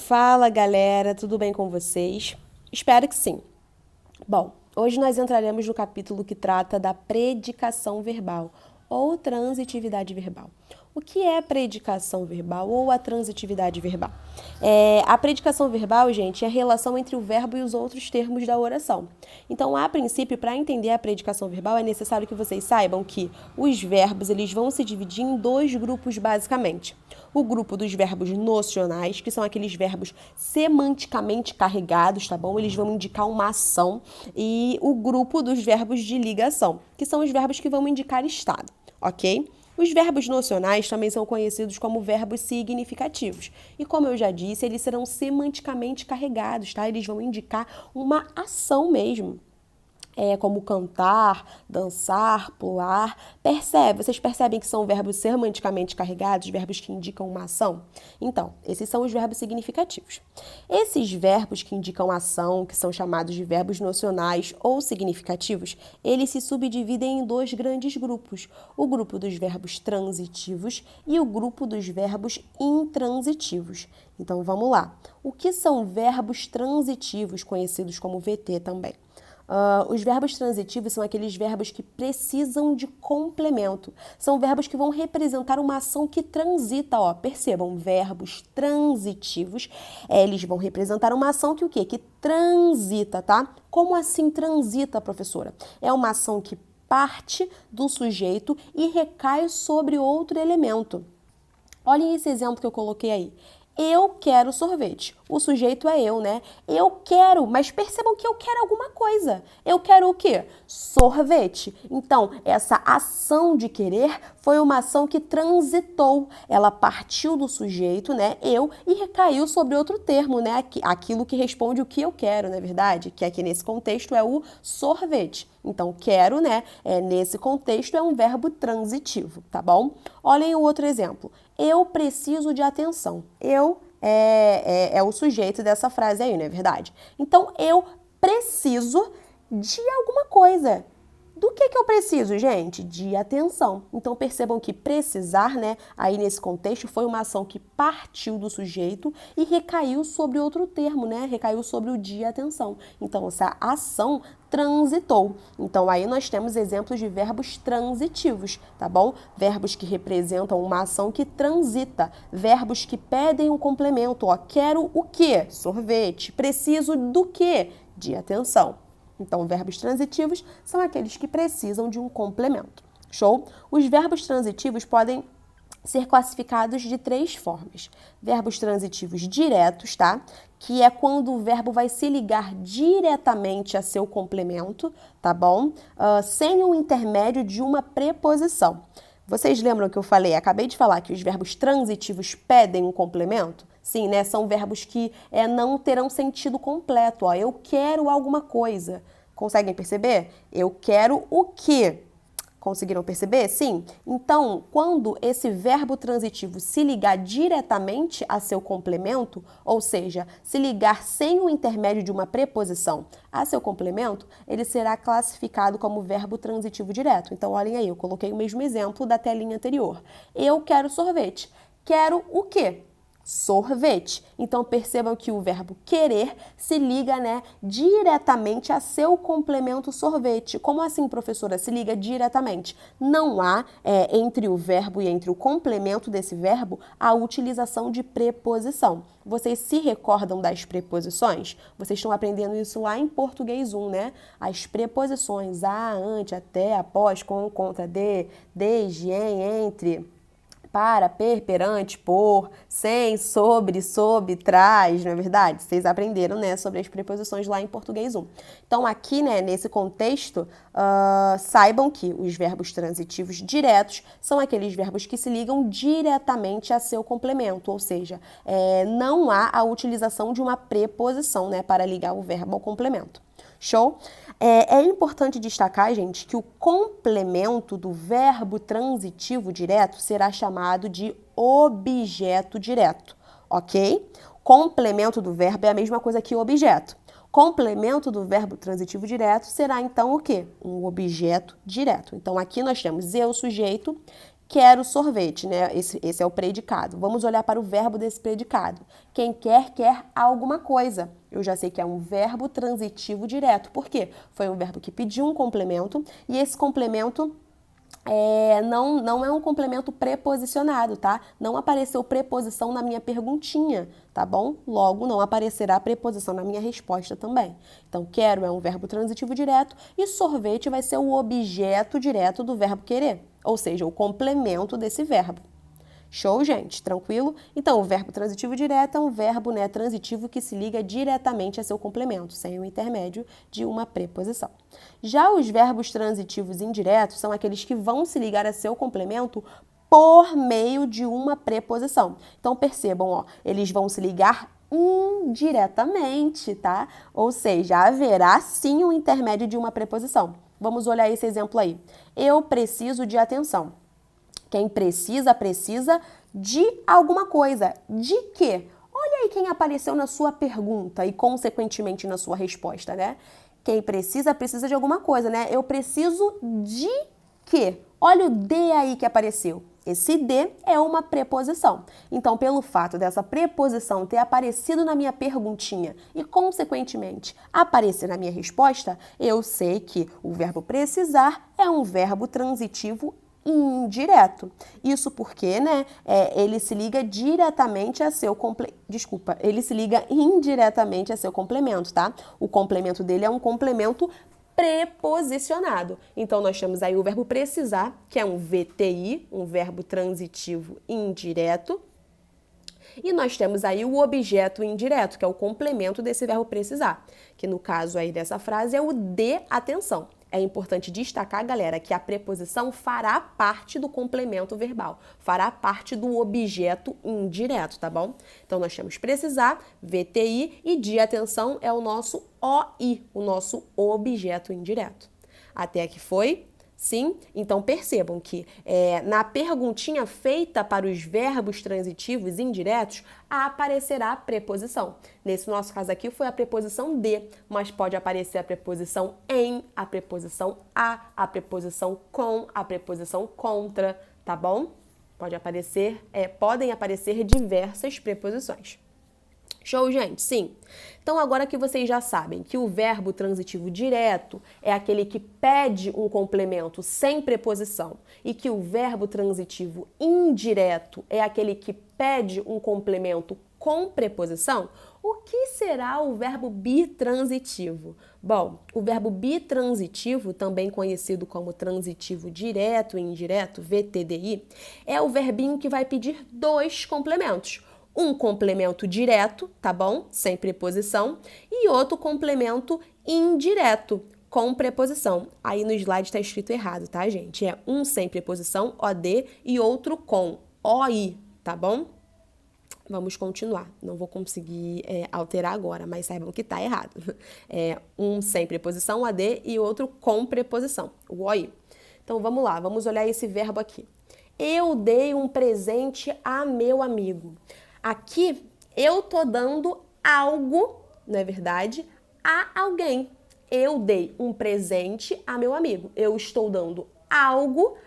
Fala galera, tudo bem com vocês? Espero que sim. Bom, hoje nós entraremos no capítulo que trata da predicação verbal ou transitividade verbal. O que é predicação verbal ou a transitividade verbal? A predicação verbal, gente, é a relação entre o verbo e os outros termos da oração. Então, a princípio, para entender a predicação verbal, é necessário que vocês saibam que os verbos eles vão se dividir em dois grupos, basicamente. O grupo dos verbos nocionais, que são aqueles verbos semanticamente carregados, tá bom? Eles vão indicar uma ação. E o grupo dos verbos de ligação, que são os verbos que vão indicar estado, ok? Os verbos nocionais também são conhecidos como verbos significativos. E como eu já disse, eles serão semanticamente carregados, tá? Eles vão indicar uma ação mesmo. Como cantar, dançar, pular. Vocês percebem que são verbos semanticamente carregados, verbos que indicam uma ação? Então, esses são os verbos significativos. Esses verbos que indicam ação, que são chamados de verbos nocionais ou significativos, eles se subdividem em dois grandes grupos: o grupo dos verbos transitivos e o grupo dos verbos intransitivos. Então, vamos lá. O que são verbos transitivos, conhecidos como VT também? Os verbos transitivos são aqueles verbos que precisam de complemento. São verbos que vão representar uma ação que transita, ó. Percebam, verbos transitivos, eles vão representar uma ação que o quê? Que transita, tá? Como assim transita, professora? É uma ação que parte do sujeito e recai sobre outro elemento. Olhem esse exemplo que eu coloquei aí. Eu quero sorvete. O sujeito é eu, né? Eu quero, mas percebam que eu quero alguma coisa. Eu quero o quê? Sorvete. Então, essa ação de querer foi uma ação que transitou. Ela partiu do sujeito, né? Eu, e recaiu sobre outro termo, né? Aquilo que responde o que eu quero, não é verdade? Que aqui nesse contexto é o sorvete. Então, quero, né? Nesse contexto é um verbo transitivo, tá bom? Olhem o outro exemplo. Eu preciso de atenção. Eu é o sujeito dessa frase aí, não é verdade? Então, eu preciso de alguma coisa. Do que eu preciso, gente? De atenção. Então, percebam que precisar, né, aí nesse contexto, foi uma ação que partiu do sujeito e recaiu sobre outro termo, né? Recaiu sobre o de atenção. Então, essa ação transitou. Então, aí nós temos exemplos de verbos transitivos, tá bom? Verbos que representam uma ação que transita. Verbos que pedem um complemento, ó. Quero o quê? Sorvete. Preciso do quê? De atenção. Então, verbos transitivos são aqueles que precisam de um complemento. Show? Os verbos transitivos podem ser classificados de três formas. Verbos transitivos diretos, tá? Que é quando o verbo vai se ligar diretamente a seu complemento, tá bom? Sem o intermédio de uma preposição. Vocês lembram que eu falei, acabei de falar que os verbos transitivos pedem um complemento? Sim, né? São verbos que não terão sentido completo. Ó. Eu quero alguma coisa. Conseguem perceber? Eu quero o quê? Conseguiram perceber? Sim. Então, quando esse verbo transitivo se ligar diretamente a seu complemento, ou seja, se ligar sem o intermédio de uma preposição a seu complemento, ele será classificado como verbo transitivo direto. Então, olhem aí, eu coloquei o mesmo exemplo da telinha anterior. Eu quero sorvete. Quero o quê? Sorvete. Então, percebam que o verbo querer se liga, né, diretamente a seu complemento sorvete. Como assim, professora? Se liga diretamente. Não há, entre o verbo e entre o complemento desse verbo, a utilização de preposição. Vocês se recordam das preposições? Vocês estão aprendendo isso lá em Português 1, né? As preposições a, ante, até, após, com, contra, de, desde, em, entre, para, perante, por, sem, sobre, sob, traz, não é verdade? Vocês aprenderam, né, sobre as preposições lá em Português 1. Então, aqui, né, nesse contexto, saibam que os verbos transitivos diretos são aqueles verbos que se ligam diretamente a seu complemento, ou seja, não há a utilização de uma preposição, né, para ligar o verbo ao complemento. Show? É importante destacar, gente, que o complemento do verbo transitivo direto será chamado de objeto direto, ok? Complemento do verbo é a mesma coisa que objeto. Complemento do verbo transitivo direto será, então, o quê? Um objeto direto. Então, aqui nós temos eu, sujeito, Quero sorvete, né? Esse é o predicado. Vamos olhar para o verbo desse predicado. Quem quer, quer alguma coisa. Eu já sei que é um verbo transitivo direto. Por quê? Foi um verbo que pediu um complemento e esse complemento não é um complemento preposicionado, tá? Não apareceu preposição na minha perguntinha, tá bom? Logo, não aparecerá preposição na minha resposta também. Então, quero é um verbo transitivo direto e sorvete vai ser o objeto direto do verbo querer, ou seja, o complemento desse verbo. Show, gente? Tranquilo? Então, o verbo transitivo direto é um verbo, né, transitivo que se liga diretamente a seu complemento, sem o intermédio de uma preposição. Já os verbos transitivos indiretos são aqueles que vão se ligar a seu complemento por meio de uma preposição. Então, percebam, ó, eles vão se ligar indiretamente, tá? Ou seja, haverá sim um intermédio de uma preposição. Vamos olhar esse exemplo aí. Eu preciso de atenção. Quem precisa, precisa de alguma coisa. De quê? Olha aí quem apareceu na sua pergunta e, consequentemente, na sua resposta, né? Quem precisa, precisa de alguma coisa, né? Eu preciso de quê? Olha o de aí que apareceu. Esse de é uma preposição. Então, pelo fato dessa preposição ter aparecido na minha perguntinha e, consequentemente, aparecer na minha resposta, eu sei que o verbo precisar é um verbo transitivo indireto. Isso porque, né, ele se liga diretamente a seu ele se liga indiretamente a seu complemento, tá? O complemento dele é um complemento preposicionado. Então, nós temos aí o verbo precisar, que é um VTI, um verbo transitivo indireto. E nós temos aí o objeto indireto, que é o complemento desse verbo precisar, que no caso aí dessa frase é o de atenção. É importante destacar, galera, que a preposição fará parte do complemento verbal, fará parte do objeto indireto, tá bom? Então, nós temos precisar, VTI, e de atenção é o nosso OI, o nosso objeto indireto. Até aqui foi? Sim? Então, percebam que na perguntinha feita para os verbos transitivos indiretos, aparecerá a preposição. Nesse nosso caso aqui foi a preposição de, mas pode aparecer a preposição em, a preposição a preposição com, a preposição contra, tá bom? Podem aparecer diversas preposições. Show, gente? Sim. Então, agora que vocês já sabem que o verbo transitivo direto é aquele que pede um complemento sem preposição e que o verbo transitivo indireto é aquele que pede um complemento com preposição, o que será o verbo bitransitivo? Bom, o verbo bitransitivo, também conhecido como transitivo direto e indireto, VTDI, é o verbinho que vai pedir dois complementos. Um complemento direto, tá bom? Sem preposição. E outro complemento indireto, com preposição. Aí no slide está escrito errado, tá, gente? É um sem preposição, OD, e outro com OI, tá bom? Vamos continuar. Não vou conseguir alterar agora, mas saibam que tá errado. É um sem preposição, OD, e outro com preposição, o OI. Então vamos lá, vamos olhar esse verbo aqui. Eu dei um presente a meu amigo. Aqui, eu tô dando algo, não é verdade, a alguém. Eu dei um presente a meu amigo. Eu estou dando algo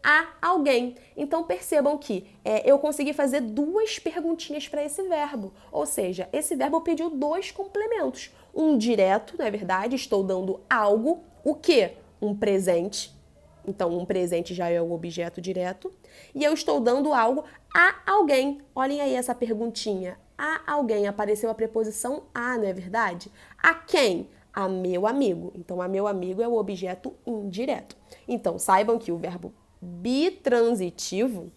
a alguém. Então, percebam que eu consegui fazer duas perguntinhas para esse verbo. Ou seja, esse verbo pediu dois complementos. Um direto, não é verdade, estou dando algo. O quê? Um presente. Então, um presente já é o objeto direto. E eu estou dando algo a alguém. Olhem aí essa perguntinha. A alguém. Apareceu a preposição a, não é verdade? A quem? A meu amigo. Então, a meu amigo é o objeto indireto. Então, saibam que o verbo bitransitivo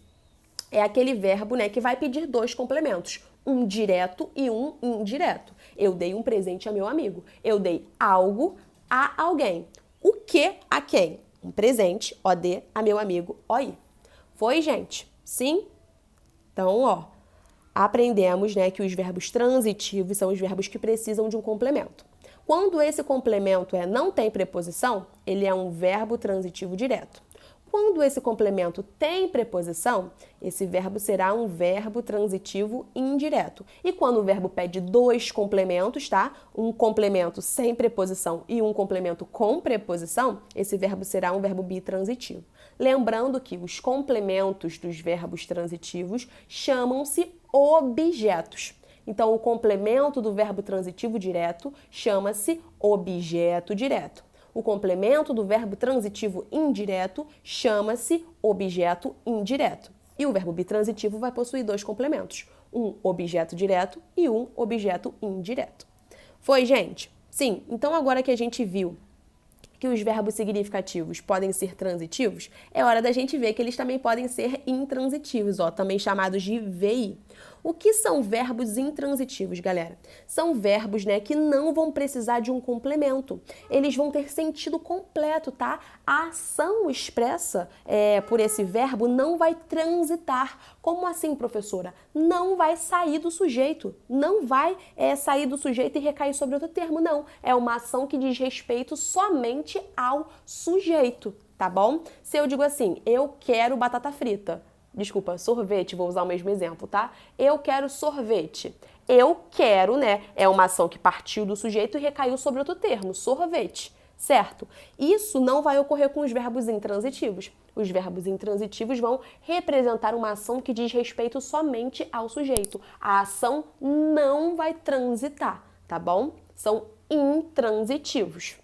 é aquele verbo, né, que vai pedir dois complementos. Um direto e um indireto. Eu dei um presente a meu amigo. Eu dei algo a alguém. O que a quem? Um presente, OD, a meu amigo, OI. Foi, gente? Sim? Então, ó, aprendemos, né, que os verbos transitivos são os verbos que precisam de um complemento. Quando esse complemento não tem preposição, ele é um verbo transitivo direto. quando esse complemento tem preposição, esse verbo será um verbo transitivo indireto. E quando o verbo pede dois complementos, tá? Um complemento sem preposição e um complemento com preposição, esse verbo será um verbo bitransitivo. Lembrando que os complementos dos verbos transitivos chamam-se objetos. Então, o complemento do verbo transitivo direto chama-se objeto direto. O complemento do verbo transitivo indireto chama-se objeto indireto. E o verbo bitransitivo vai possuir dois complementos, um objeto direto e um objeto indireto. Foi, gente? Sim, então agora que a gente viu que os verbos significativos podem ser transitivos, é hora da gente ver que eles também podem ser intransitivos, também chamados de VI. O que são verbos intransitivos, galera? São verbos, que não vão precisar de um complemento. Eles vão ter sentido completo, tá? A ação expressa por esse verbo não vai transitar. Como assim, professora? Não vai sair do sujeito. Não vai sair do sujeito e recair sobre outro termo, não. É uma ação que diz respeito somente ao sujeito, tá bom? Se eu digo assim, eu quero batata frita. Desculpa, sorvete, vou usar o mesmo exemplo, tá? Eu quero sorvete. Eu quero, é uma ação que partiu do sujeito e recaiu sobre outro termo, sorvete, certo? Isso não vai ocorrer com os verbos intransitivos. Os verbos intransitivos vão representar uma ação que diz respeito somente ao sujeito. A ação não vai transitar, tá bom? São intransitivos.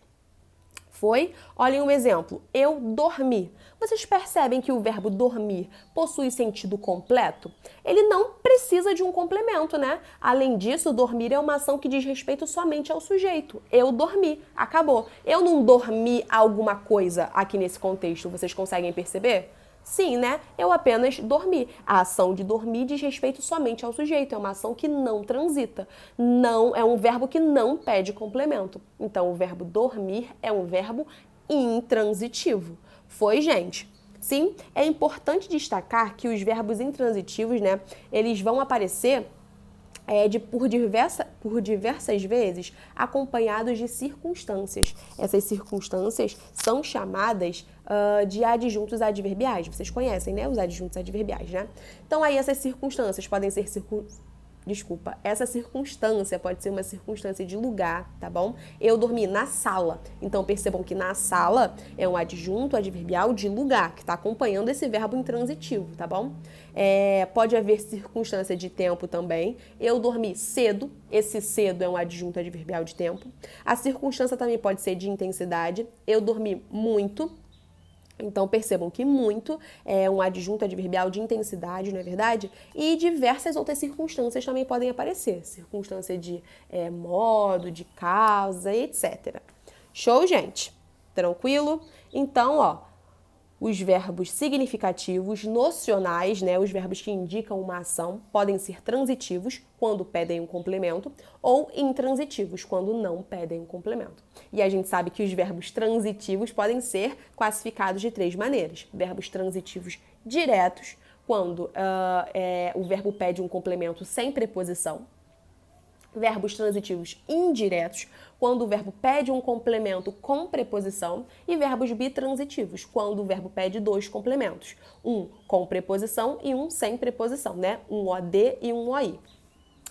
Foi? Olhem um exemplo. Eu dormi. Vocês percebem que o verbo dormir possui sentido completo? Ele não precisa de um complemento, Além disso, dormir é uma ação que diz respeito somente ao sujeito. Eu dormi. Acabou. Eu não dormi alguma coisa aqui nesse contexto. Vocês conseguem perceber? Sim, Eu apenas dormi. A ação de dormir diz respeito somente ao sujeito. É uma ação que não transita. Não, é um verbo que não pede complemento. Então, o verbo dormir é um verbo intransitivo. Foi, gente? Sim, é importante destacar que os verbos intransitivos, eles vão aparecer por diversas vezes acompanhados de circunstâncias. Essas circunstâncias são chamadas de adjuntos adverbiais. Vocês conhecem, os adjuntos adverbiais, Então, aí essas circunstâncias podem ser essa circunstância pode ser uma circunstância de lugar, tá bom? Eu dormi na sala. Então, percebam que na sala é um adjunto adverbial de lugar, que está acompanhando esse verbo intransitivo, tá bom? Pode haver circunstância de tempo também. Eu dormi cedo. Esse cedo é um adjunto adverbial de tempo. A circunstância também pode ser de intensidade. Eu dormi muito. Então, percebam que muito é um adjunto adverbial de intensidade, não é verdade? E diversas outras circunstâncias também podem aparecer. Circunstância de modo, de causa, etc. Show, gente? Tranquilo? Então, os verbos significativos, nocionais, os verbos que indicam uma ação, podem ser transitivos, quando pedem um complemento, ou intransitivos, quando não pedem um complemento. E a gente sabe que os verbos transitivos podem ser classificados de 3 maneiras. Verbos transitivos diretos, quando o verbo pede um complemento sem preposição. Verbos transitivos indiretos, quando o verbo pede um complemento com preposição, e verbos bitransitivos, quando o verbo pede 2 complementos, um com preposição e um sem preposição, Um OD e um OI.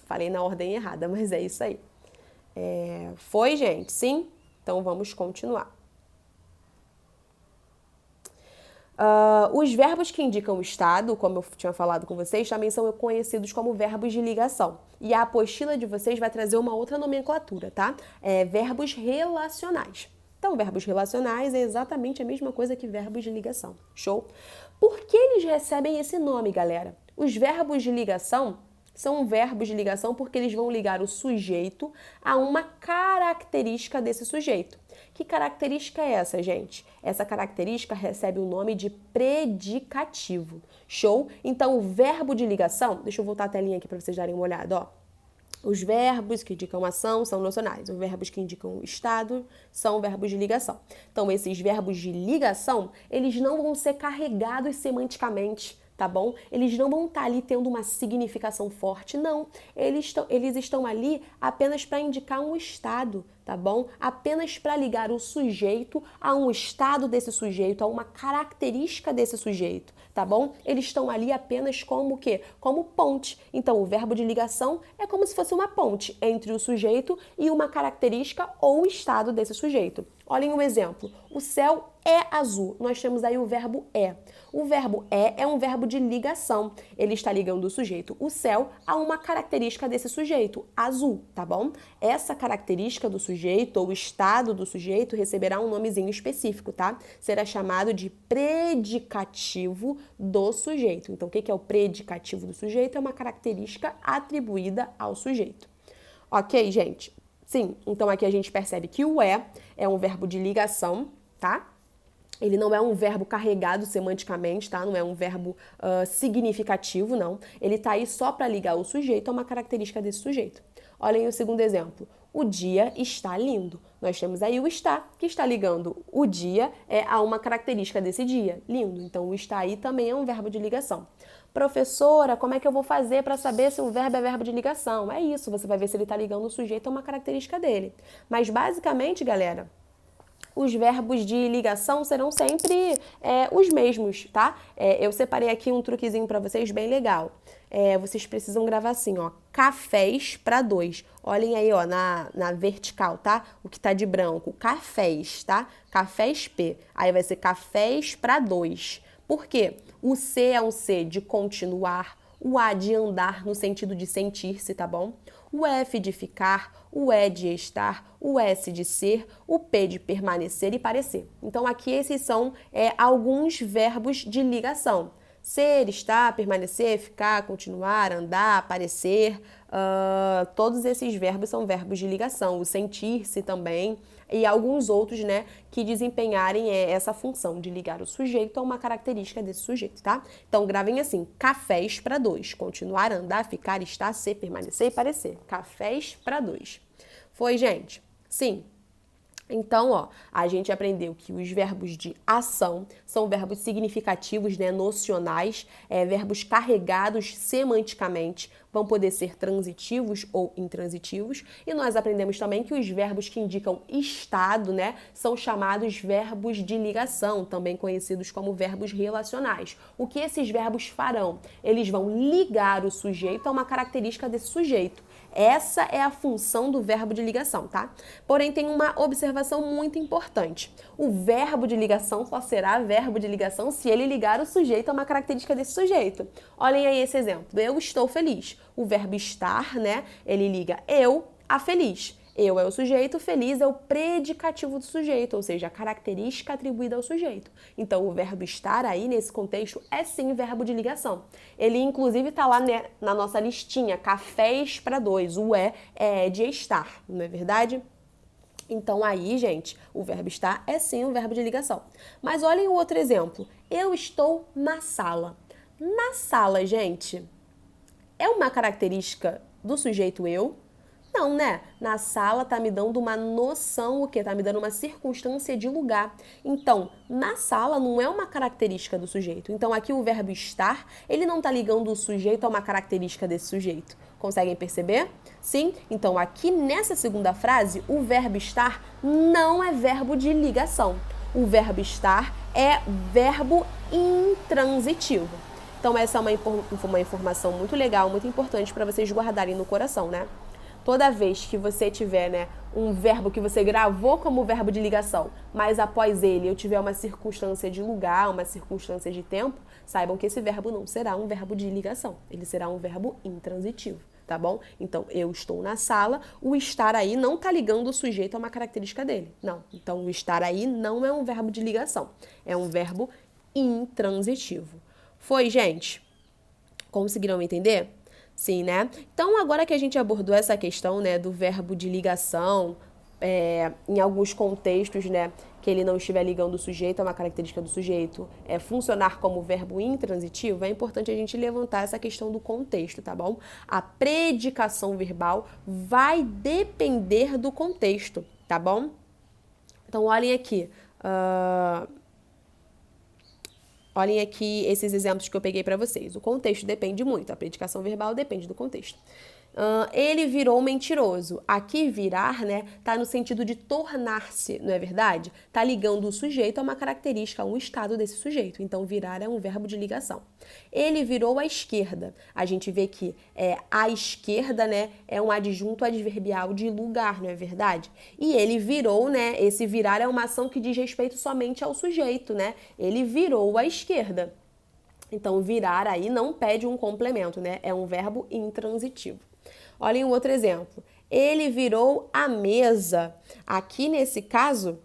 Falei na ordem errada, mas é isso aí. Foi, gente? Sim? Então vamos continuar. Os verbos que indicam o estado, como eu tinha falado com vocês, também são conhecidos como verbos de ligação. E a apostila de vocês vai trazer uma outra nomenclatura, tá? Verbos relacionais. Então, verbos relacionais é exatamente a mesma coisa que verbos de ligação. Show? Por que eles recebem esse nome, galera? Os verbos de ligação são verbos de ligação porque eles vão ligar o sujeito a uma característica desse sujeito. Que característica é essa, gente? Essa característica recebe o nome de predicativo. Show? Então, o verbo de ligação, deixa eu voltar a telinha aqui para vocês darem uma olhada, Os verbos que indicam ação são nocionais. Os verbos que indicam estado são verbos de ligação. Então, esses verbos de ligação, eles não vão ser carregados semanticamente, tá bom? Eles não vão estar ali tendo uma significação forte, não. Eles estão ali apenas para indicar um estado, tá bom? Apenas para ligar o sujeito a um estado desse sujeito, a uma característica desse sujeito, tá bom? Eles estão ali apenas como o quê? Como ponte. Então, o verbo de ligação é como se fosse uma ponte entre o sujeito e uma característica ou estado desse sujeito. Olhem o exemplo. O céu é azul. Nós temos aí o verbo é. O verbo é um verbo de ligação. Ele está ligando o sujeito, o céu, a uma característica desse sujeito, azul, tá bom? Essa característica do sujeito ou estado do sujeito receberá um nomezinho específico, tá? Será chamado de predicativo do sujeito. Então, o que é o predicativo do sujeito? É uma característica atribuída ao sujeito. Ok, gente? Sim, então aqui a gente percebe que o é um verbo de ligação, tá? Ele não é um verbo carregado semanticamente, tá? Não é um verbo significativo, não. Ele tá aí só para ligar o sujeito a uma característica desse sujeito. Olhem o segundo exemplo. O dia está lindo. Nós temos aí o está, que está ligando o dia a uma característica desse dia, lindo. Então, o está aí também é um verbo de ligação. Professora, como é que eu vou fazer para saber se um verbo é verbo de ligação? É isso, você vai ver se ele está ligando o sujeito a uma característica dele. Mas, basicamente, galera, os verbos de ligação serão sempre os mesmos, tá? Eu separei aqui um truquezinho para vocês bem legal. Vocês precisam gravar assim, ó, cafés para 2. Olhem aí, ó, na vertical, tá? O que tá de branco, cafés, tá? Cafés P. Aí vai ser cafés para 2. Por quê? O C é um C de continuar, o A de andar no sentido de sentir-se, tá bom? O F de ficar, o E de estar, o S de ser, o P de permanecer e parecer. Então, aqui esses são alguns verbos de ligação. Ser, estar, permanecer, ficar, continuar, andar, parecer, todos esses verbos são verbos de ligação. O sentir-se também e alguns outros, né, que desempenharem essa função de ligar o sujeito a uma característica desse sujeito, tá? Então, gravem assim, cafés para 2. Continuar, andar, ficar, estar, ser, permanecer e parecer. Cafés para 2. Foi, gente? Sim. Então, ó, a gente aprendeu que os verbos de ação são verbos significativos, né, nocionais, verbos carregados semanticamente, vão poder ser transitivos ou intransitivos. E nós aprendemos também que os verbos que indicam estado, né, são chamados verbos de ligação, também conhecidos como verbos relacionais. O que esses verbos farão? Eles vão ligar o sujeito a uma característica desse sujeito. Essa é a função do verbo de ligação, tá? Porém, tem uma observação muito importante. O verbo de ligação só será verbo de ligação se ele ligar o sujeito a uma característica desse sujeito. Olhem aí esse exemplo. Eu estou feliz. O verbo estar, né? Ele liga eu a feliz. Eu é o sujeito, feliz é o predicativo do sujeito, ou seja, a característica atribuída ao sujeito. Então, o verbo estar aí, nesse contexto, é sim verbo de ligação. Ele, inclusive, está lá, né, na nossa listinha, cafés para 2. O é de estar, não é verdade? Então, aí, gente, o verbo estar é sim um verbo de ligação. Mas olhem o outro exemplo. Eu estou na sala. Na sala, gente, é uma característica do sujeito eu? Não, né? Na sala tá me dando uma noção, o quê? Tá me dando uma circunstância de lugar. Então, na sala não é uma característica do sujeito. Então, aqui o verbo estar, ele não tá ligando o sujeito a uma característica desse sujeito. Conseguem perceber? Sim? Então, aqui nessa segunda frase, o verbo estar não é verbo de ligação. O verbo estar é verbo intransitivo. Então, essa é uma informação muito legal, muito importante para vocês guardarem no coração, né? Toda vez que você tiver, né, um verbo que você gravou como verbo de ligação, mas após ele eu tiver uma circunstância de lugar, uma circunstância de tempo, saibam que esse verbo não será um verbo de ligação, ele será um verbo intransitivo, tá bom? Então, eu estou na sala, o estar aí não tá ligando o sujeito a uma característica dele, não. Então, o estar aí não é um verbo de ligação, é um verbo intransitivo. Foi, gente? Conseguiram entender? Sim, né? Então, agora que a gente abordou essa questão, né, do verbo de ligação, em alguns contextos, né, que ele não estiver ligando o sujeito a uma característica do sujeito, funcionar como verbo intransitivo, é importante a gente levantar essa questão do contexto, tá bom? A predicação verbal vai depender do contexto, tá bom? Então, olhem aqui. Olhem aqui esses exemplos que eu peguei para vocês. O contexto depende muito, a predicação verbal depende do contexto. Ele virou mentiroso. Aqui virar, né, tá no sentido de tornar-se, não é verdade? Tá ligando o sujeito a uma característica, a um estado desse sujeito. Então, virar é um verbo de ligação. Ele virou à esquerda. A gente vê que à esquerda, né, é um adjunto adverbial de lugar, não é verdade? E ele virou, né, esse virar é uma ação que diz respeito somente ao sujeito, né? Ele virou à esquerda. Então, virar aí não pede um complemento, né? É um verbo intransitivo. Olhem um outro exemplo. Ele virou a mesa. Aqui, nesse caso,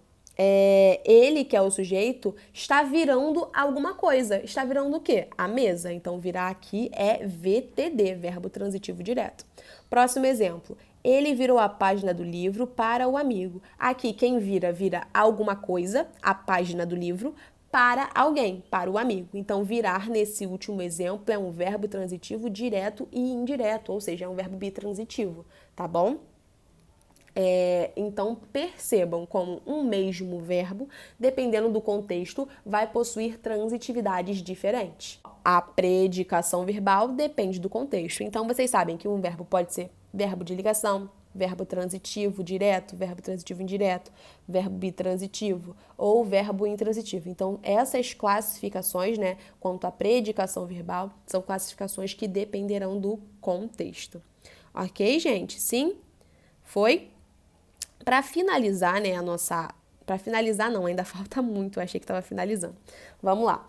ele, que é o sujeito, está virando alguma coisa. Está virando o quê? A mesa. Então, virar aqui é VTD, verbo transitivo direto. Próximo exemplo. Ele virou a página do livro para o amigo. Aqui, quem vira alguma coisa, a página do livro, para alguém, para o amigo. Então, virar nesse último exemplo é um verbo transitivo direto e indireto, ou seja, é um verbo bitransitivo, tá bom? Então, percebam como um mesmo verbo, dependendo do contexto, vai possuir transitividades diferentes. A predicação verbal depende do contexto. Então, vocês sabem que um verbo pode ser verbo de ligação, verbo transitivo direto, verbo transitivo indireto, verbo bitransitivo ou verbo intransitivo. Então, essas classificações, né, quanto à predicação verbal, são classificações que dependerão do contexto. Ok, gente? Sim? Foi? Para finalizar, né, Para finalizar, não, ainda falta muito, eu achei que estava finalizando. Vamos lá.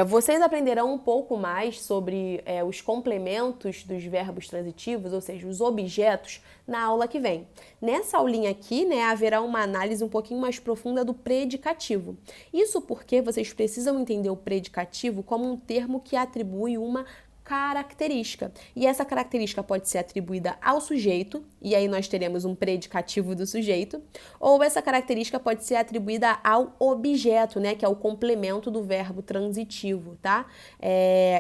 Vocês aprenderão um pouco mais sobre os complementos dos verbos transitivos, ou seja, os objetos, na aula que vem. Nessa aulinha aqui, né, haverá uma análise um pouquinho mais profunda do predicativo. Isso porque vocês precisam entender o predicativo como um termo que atribui uma característica. E essa característica pode ser atribuída ao sujeito, e aí nós teremos um predicativo do sujeito, ou essa característica pode ser atribuída ao objeto, né, que é o complemento do verbo transitivo, tá?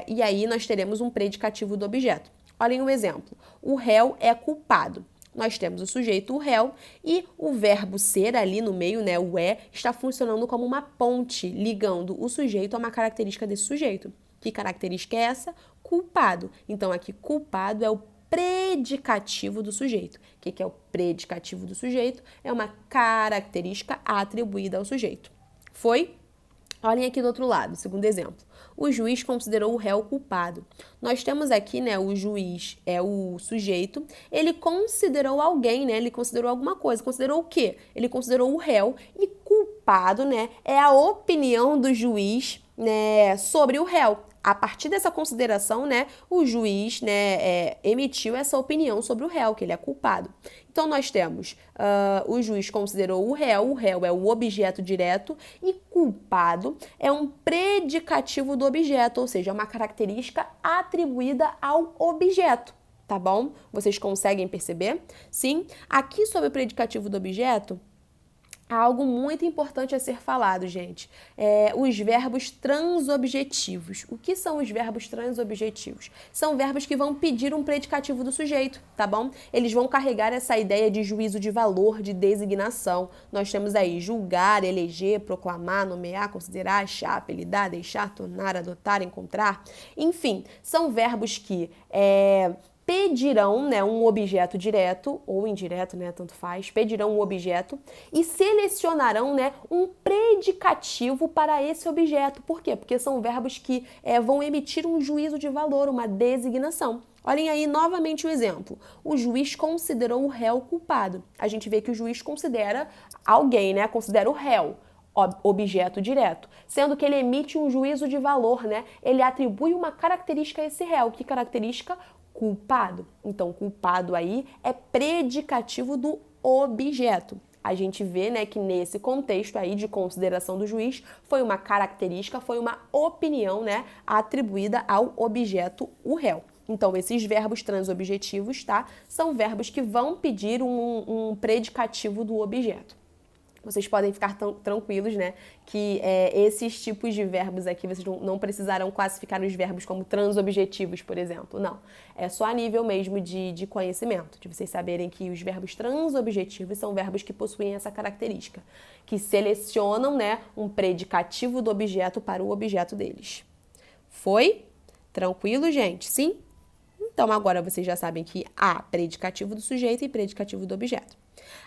E aí nós teremos um predicativo do objeto. Olhem um exemplo. O réu é culpado. Nós temos o sujeito, o réu, e o verbo ser ali no meio, né, o está funcionando como uma ponte, ligando o sujeito a uma característica desse sujeito. Que característica é essa? Culpado. Então, aqui, culpado é o predicativo do sujeito. O que é o predicativo do sujeito? É uma característica atribuída ao sujeito. Foi? Olhem aqui do outro lado, segundo exemplo. O juiz considerou o réu culpado. Nós temos aqui, né, o juiz é o sujeito. Ele considerou alguém, né? Ele considerou alguma coisa. Considerou o quê? Ele considerou o réu e culpado, né, é a opinião do juiz, né, sobre o réu. A partir dessa consideração, né, o juiz, né, emitiu essa opinião sobre o réu, que ele é culpado. Então, nós temos, o juiz considerou o réu é o objeto direto, e culpado é um predicativo do objeto, ou seja, é uma característica atribuída ao objeto. Tá bom? Vocês conseguem perceber? Sim. Aqui, sobre o predicativo do objeto, há algo muito importante a ser falado, gente. Os verbos transobjetivos. O que são os verbos transobjetivos? São verbos que vão pedir um predicativo do sujeito, tá bom? Eles vão carregar essa ideia de juízo de valor, de designação. Nós temos aí julgar, eleger, proclamar, nomear, considerar, achar, apelidar, deixar, tornar, adotar, encontrar. Enfim, são verbos que pedirão, né, um objeto direto ou indireto, né, tanto faz, pedirão um objeto e selecionarão, né, um predicativo para esse objeto. Por quê? Porque são verbos que vão emitir um juízo de valor, uma designação. Olhem aí novamente o exemplo. O juiz considerou o réu culpado. A gente vê que o juiz considera alguém, né, considera o réu objeto direto, sendo que ele emite um juízo de valor, né? Ele atribui uma característica a esse réu. Que característica? Culpado. Então, culpado aí é predicativo do objeto. A gente vê, né, que nesse contexto aí de consideração do juiz foi uma característica, foi uma opinião, né, atribuída ao objeto, o réu. Então, esses verbos transobjetivos, tá, são verbos que vão pedir um predicativo do objeto. Vocês podem ficar tranquilos, né, que esses tipos de verbos aqui, vocês não precisarão classificar os verbos como transobjetivos, por exemplo, não. É só a nível mesmo de conhecimento, de vocês saberem que os verbos transobjetivos são verbos que possuem essa característica, que selecionam, né, um predicativo do objeto para o objeto deles. Foi? Tranquilo, gente? Sim? Então, agora vocês já sabem que há predicativo do sujeito e predicativo do objeto.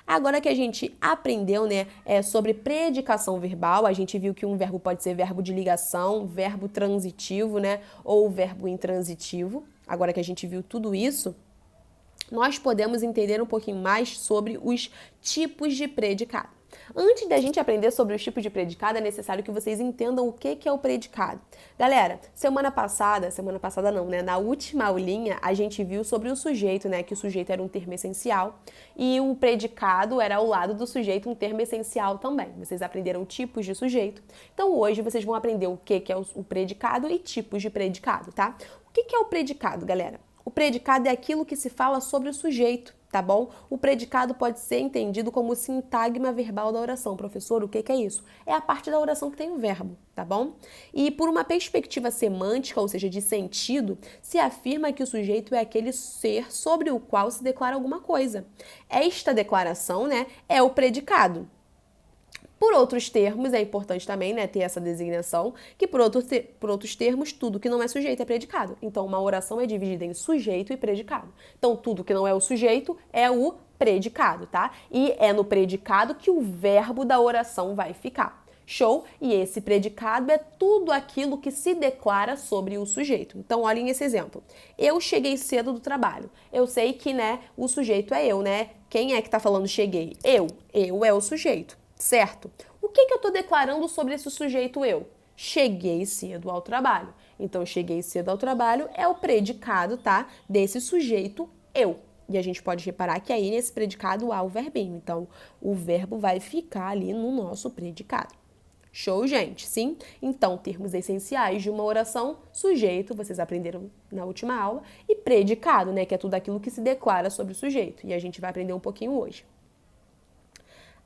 Agora que a gente aprendeu, né, sobre predicação verbal, a gente viu que um verbo pode ser verbo de ligação, verbo transitivo, né, ou verbo intransitivo. Agora que a gente viu tudo isso, nós podemos entender um pouquinho mais sobre os tipos de predicado. Antes da gente aprender sobre os tipos de predicado, é necessário que vocês entendam o que é o predicado. Galera, semana passada não, né? Na última aulinha, a gente viu sobre o sujeito, né? Que o sujeito era um termo essencial e o predicado era ao lado do sujeito um termo essencial também. Vocês aprenderam tipos de sujeito. Então, hoje, vocês vão aprender o que é o predicado e tipos de predicado, tá? O que é o predicado, galera? O predicado é aquilo que se fala sobre o sujeito, tá bom? O predicado pode ser entendido como o sintagma verbal da oração. Professor, o que é isso? É a parte da oração que tem o verbo, tá bom? E por uma perspectiva semântica, ou seja, de sentido, se afirma que o sujeito é aquele ser sobre o qual se declara alguma coisa. Esta declaração, né, é o predicado. Por outros termos, é importante também, né, ter essa designação, que por outros termos, tudo que não é sujeito é predicado. Então, uma oração é dividida em sujeito e predicado. Então, tudo que não é o sujeito é o predicado, tá? E é no predicado que o verbo da oração vai ficar. Show? E esse predicado é tudo aquilo que se declara sobre o sujeito. Então, olhem esse exemplo. Eu cheguei cedo do trabalho. Eu sei que, né, o sujeito é eu, né? Quem é que tá falando cheguei? Eu. Eu é o sujeito. Certo? O que eu estou declarando sobre esse sujeito eu? Cheguei cedo ao trabalho. Então, cheguei cedo ao trabalho é o predicado, tá? Desse sujeito eu. E a gente pode reparar que aí nesse predicado há o verbinho. Então, o verbo vai ficar ali no nosso predicado. Show, gente? Sim? Então, termos essenciais de uma oração, sujeito, vocês aprenderam na última aula, e predicado, né? Que é tudo aquilo que se declara sobre o sujeito. E a gente vai aprender um pouquinho hoje.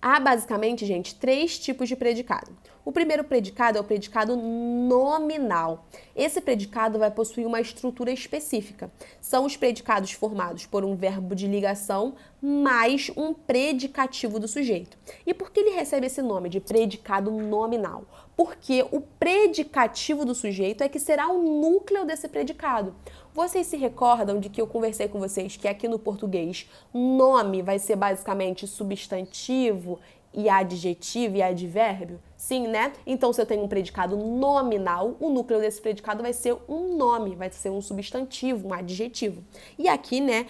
Há basicamente, gente, 3 tipos de predicado. O primeiro predicado é o predicado nominal. Esse predicado vai possuir uma estrutura específica. São os predicados formados por um verbo de ligação mais um predicativo do sujeito. E por que ele recebe esse nome de predicado nominal? Porque o predicativo do sujeito é que será o núcleo desse predicado. Vocês se recordam de que eu conversei com vocês que aqui no português nome vai ser basicamente substantivo e adjetivo e advérbio? Sim, né? Então, se eu tenho um predicado nominal, o núcleo desse predicado vai ser um nome, vai ser um substantivo, um adjetivo. E aqui, né,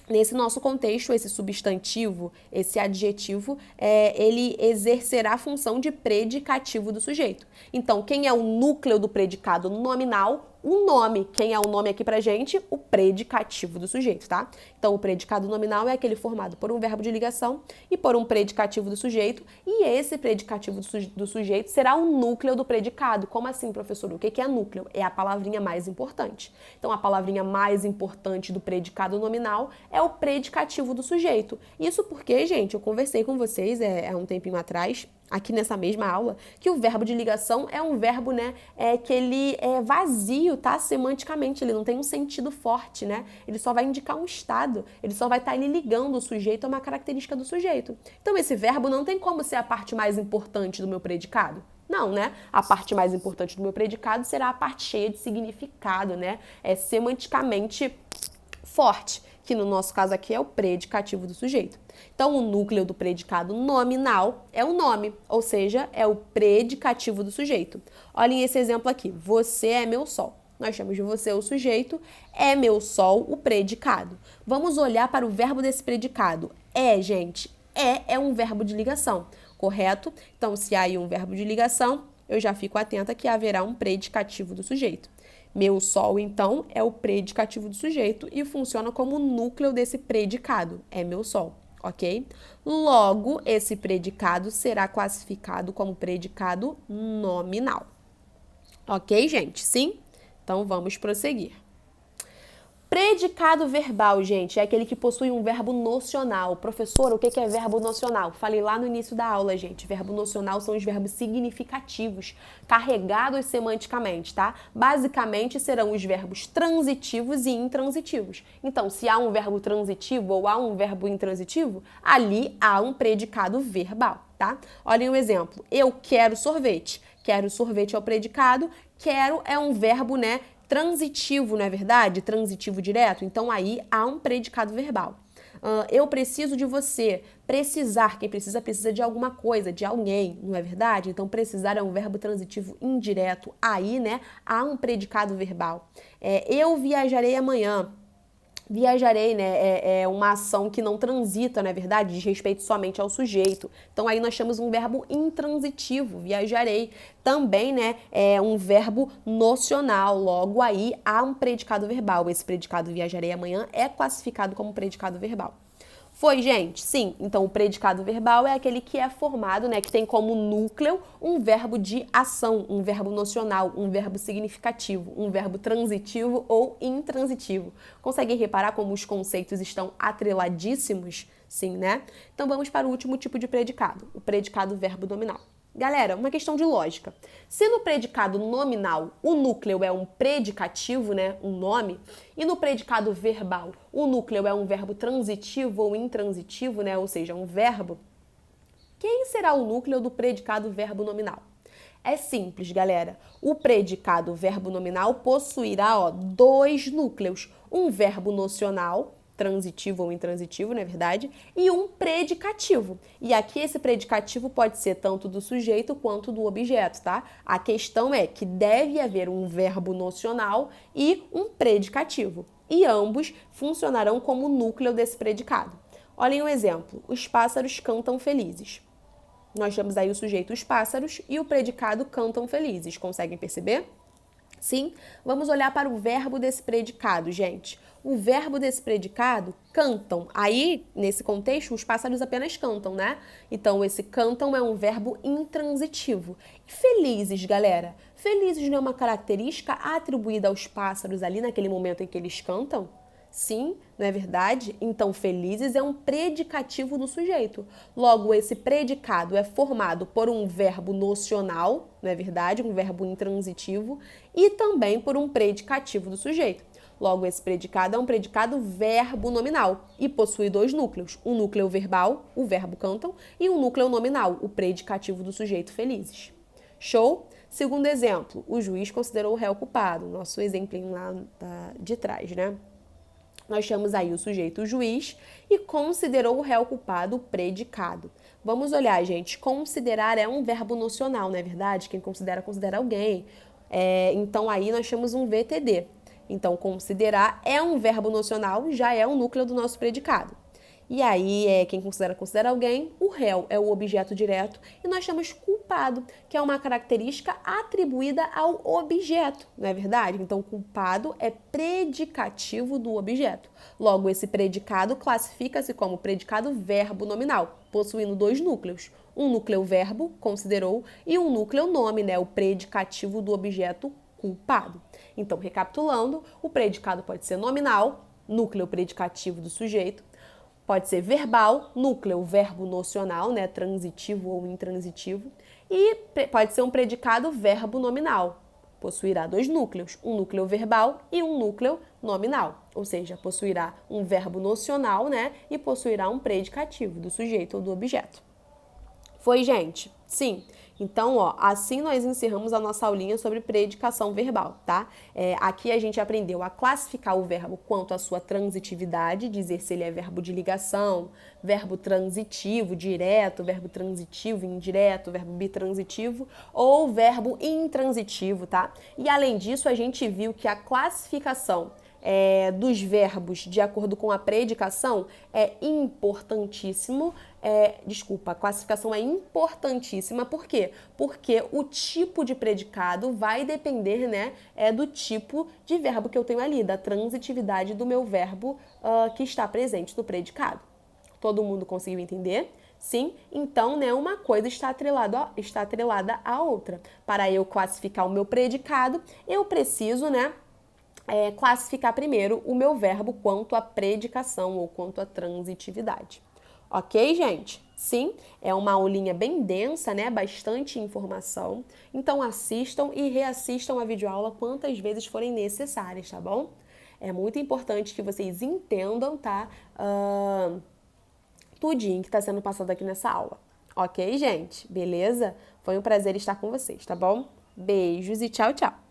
nesse nosso contexto, esse substantivo, esse adjetivo, ele exercerá a função de predicativo do sujeito. Então, quem é o núcleo do predicado nominal? O nome. Quem é o nome aqui pra gente? O predicativo do sujeito, tá? Então, o predicado nominal é aquele formado por um verbo de ligação e por um predicativo do sujeito, e esse predicativo do sujeito será o núcleo do predicado. Como assim, professor? O que é núcleo? É a palavrinha mais importante. Então, a palavrinha mais importante do predicado nominal é o predicativo do sujeito. Isso porque, gente, eu conversei com vocês há um tempinho atrás, aqui nessa mesma aula, que o verbo de ligação é um verbo, né, que ele é vazio, tá? Semanticamente, ele não tem um sentido forte, né? Ele só vai indicar um estado, ele só vai estar ali ligando o sujeito a uma característica do sujeito. Então, esse verbo não tem como ser a parte mais importante do meu predicado. Não, né? A parte mais importante do meu predicado será a parte cheia de significado, né? Semanticamente forte, que no nosso caso aqui é o predicativo do sujeito. Então, o núcleo do predicado nominal é o nome, ou seja, é o predicativo do sujeito. Olhem esse exemplo aqui. Você é meu sol. Nós chamamos de você o sujeito, é meu sol o predicado. Vamos olhar para o verbo desse predicado. Gente. É um verbo de ligação, correto? Então, se há aí um verbo de ligação, eu já fico atenta que haverá um predicativo do sujeito. Meu sol, então, é o predicativo do sujeito e funciona como o núcleo desse predicado. É meu sol, ok? Logo, esse predicado será classificado como predicado nominal. Ok, gente? Sim? Então, vamos prosseguir. Predicado verbal, gente, é aquele que possui um verbo nocional. Professor, o que é verbo nocional? Falei lá no início da aula, gente. Verbo nocional são os verbos significativos, carregados semanticamente, tá? Basicamente, serão os verbos transitivos e intransitivos. Então, se há um verbo transitivo ou há um verbo intransitivo, ali há um predicado verbal, tá? Olhem o exemplo. Eu quero sorvete. Quero sorvete é o predicado. Quero é um verbo, né, transitivo, não é verdade? Transitivo direto. Então, aí há um predicado verbal. Eu preciso de você. Precisar, quem precisa de alguma coisa, de alguém, não é verdade? Então, precisar é um verbo transitivo indireto. Aí, né, há um predicado verbal. Eu viajarei amanhã. Viajarei, né, é uma ação que não transita, não é verdade? Diz respeito somente ao sujeito. Então, aí nós temos um verbo intransitivo, viajarei. Também, né, é um verbo nocional. Logo, aí há um predicado verbal. Esse predicado viajarei amanhã é classificado como predicado verbal. Foi, gente? Sim. Então, o predicado verbal é aquele que é formado, né, que tem como núcleo um verbo de ação, um verbo nocional, um verbo significativo, um verbo transitivo ou intransitivo. Conseguem reparar como os conceitos estão atreladíssimos? Sim, né? Então, vamos para o último tipo de predicado, o predicado verbo nominal. Galera, uma questão de lógica. Se no predicado nominal o núcleo é um predicativo, né, um nome, e no predicado verbal o núcleo é um verbo transitivo ou intransitivo, né, ou seja, um verbo, quem será o núcleo do predicado verbo nominal? É simples, galera. O predicado verbo nominal possuirá, dois núcleos. Um verbo nocional, transitivo ou intransitivo, não é verdade? E um predicativo. E aqui esse predicativo pode ser tanto do sujeito quanto do objeto, tá? A questão é que deve haver um verbo nocional e um predicativo. E ambos funcionarão como núcleo desse predicado. Olhem um exemplo. Os pássaros cantam felizes. Nós temos aí o sujeito os pássaros e o predicado cantam felizes. Conseguem perceber? Sim? Vamos olhar para o verbo desse predicado, gente. O verbo desse predicado, cantam. Aí, nesse contexto, os pássaros apenas cantam, né? Então, esse cantam é um verbo intransitivo. E felizes, galera? Felizes não é uma característica atribuída aos pássaros ali naquele momento em que eles cantam? Sim, não é verdade? Então, felizes é um predicativo do sujeito. Logo, esse predicado é formado por um verbo nocional, não é verdade? Um verbo intransitivo e também por um predicativo do sujeito. Logo, esse predicado é um predicado verbo nominal e possui dois núcleos. Um núcleo verbal, o verbo cantam, e um núcleo nominal, o predicativo do sujeito felizes. Show? Segundo exemplo, o juiz considerou o réu culpado. Nosso exemplinho lá de trás, né? Nós temos aí o sujeito o juiz e considerou o réu culpado o predicado. Vamos olhar, gente. Considerar é um verbo nocional, não é verdade? Quem considera, considera alguém. Então, aí nós temos um VTD. Então, considerar é um verbo nocional, já é o núcleo do nosso predicado. E aí, quem considera, considera alguém. O réu é o objeto direto. E nós temos culpado, que é uma característica atribuída ao objeto, não é verdade? Então, culpado é predicativo do objeto. Logo, esse predicado classifica-se como predicado verbo nominal, possuindo dois núcleos. Um núcleo verbo, considerou, e um núcleo nome, né? O predicativo do objeto culpado. Então, recapitulando, o predicado pode ser nominal, núcleo predicativo do sujeito. Pode ser verbal, núcleo, verbo nocional, né, transitivo ou intransitivo. E pode ser um predicado verbo nominal. Possuirá dois núcleos, um núcleo verbal e um núcleo nominal. Ou seja, possuirá um verbo nocional, né, e possuirá um predicativo do sujeito ou do objeto. Foi, gente? Sim. Então, assim nós encerramos a nossa aulinha sobre predicação verbal, tá? Aqui a gente aprendeu a classificar o verbo quanto à sua transitividade, dizer se ele é verbo de ligação, verbo transitivo, direto, verbo transitivo, indireto, verbo bitransitivo ou verbo intransitivo, tá? E além disso, a gente viu que a classificação dos verbos de acordo com a predicação é importantíssimo. A classificação é importantíssima. Por quê? Porque o tipo de predicado vai depender, né, do tipo de verbo que eu tenho ali, da transitividade do meu verbo que está presente no predicado. Todo mundo conseguiu entender? Sim? Então, né, uma coisa está atrelada à outra. Para eu classificar o meu predicado, eu preciso, né, classificar primeiro o meu verbo quanto à predicação ou quanto à transitividade. Ok, gente? Sim, é uma aulinha bem densa, né? Bastante informação. Então assistam e reassistam a videoaula quantas vezes forem necessárias, tá bom? É muito importante que vocês entendam, tá? Tudinho que está sendo passado aqui nessa aula. Ok, gente? Beleza? Foi um prazer estar com vocês, tá bom? Beijos e tchau, tchau!